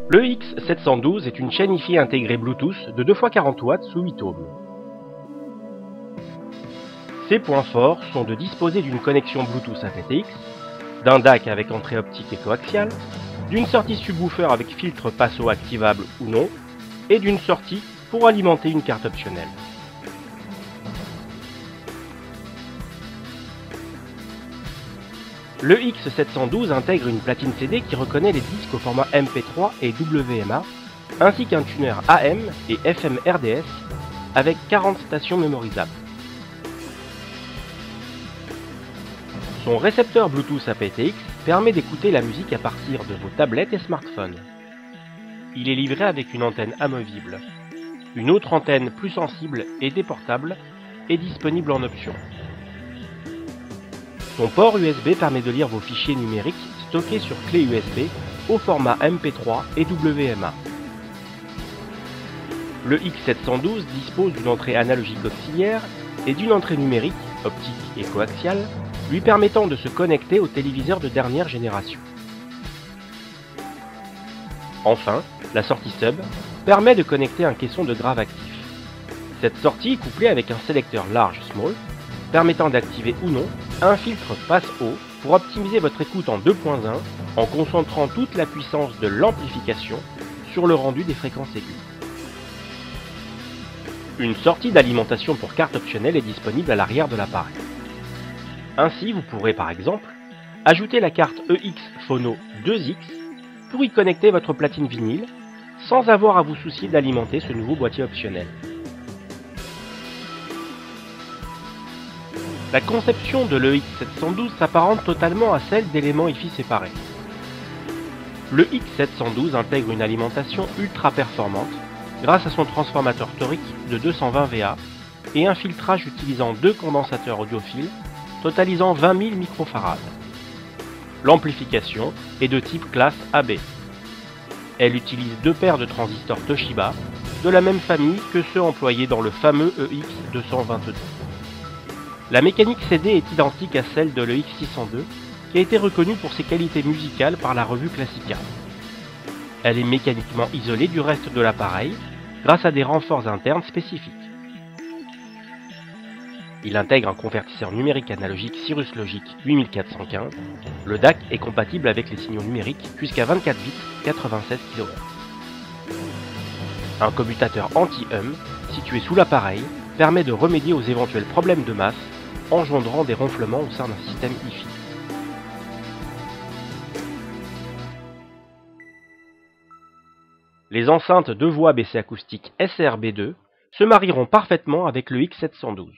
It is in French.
Le X712 est une chaîne Hi-Fi intégrée Bluetooth de 2x40 watts sous 8 ohms. Ses points forts sont de disposer d'une connexion Bluetooth aptX, d'un DAC avec entrée optique et coaxiale, d'une sortie subwoofer avec filtre passo activable ou non, et d'une sortie pour alimenter une carte optionnelle. Le X712 intègre une platine CD qui reconnaît les disques au format MP3 et WMA, ainsi qu'un tuner AM et FM RDS avec 40 stations mémorisables. Son récepteur Bluetooth aptX permet d'écouter la musique à partir de vos tablettes et smartphones. Il est livré avec une antenne amovible. Une autre antenne plus sensible et déportable est disponible en option. Son port USB permet de lire vos fichiers numériques stockés sur clé USB au format MP3 et WMA. Le X712 dispose d'une entrée analogique auxiliaire et d'une entrée numérique, optique et coaxiale, lui permettant de se connecter au téléviseur de dernière génération. Enfin, la sortie sub permet de connecter un caisson de grave actif. Cette sortie, couplée avec un sélecteur large-small, permettant d'activer ou non un filtre passe-haut pour optimiser votre écoute en 2.1 en concentrant toute la puissance de l'amplification sur le rendu des fréquences aiguës. Une sortie d'alimentation pour carte optionnelle est disponible à l'arrière de l'appareil. Ainsi, vous pourrez par exemple ajouter la carte EX Phono 2X pour y connecter votre platine vinyle sans avoir à vous soucier d'alimenter ce nouveau boîtier optionnel. La conception de l'EX712 s'apparente totalement à celle d'éléments Hi-Fi séparés. Le X712 intègre une alimentation ultra performante grâce à son transformateur torique de 220 VA et un filtrage utilisant deux condensateurs audiophiles totalisant 20 000 microfarad. L'amplification est de type classe AB. Elle utilise deux paires de transistors Toshiba de la même famille que ceux employés dans le fameux EX222. La mécanique CD est identique à celle de l'EX602 qui a été reconnue pour ses qualités musicales par la revue Classica. Elle est mécaniquement isolée du reste de l'appareil grâce à des renforts internes spécifiques. Il intègre un convertisseur numérique analogique Cirrus Logic 8415. Le DAC est compatible avec les signaux numériques jusqu'à 24 bits 96 kHz. Un commutateur anti-hum situé sous l'appareil permet de remédier aux éventuels problèmes de masse engendrant des ronflements au sein d'un système Hi-Fi. Les enceintes 2 voix BC acoustique SRB2 se marieront parfaitement avec le X712.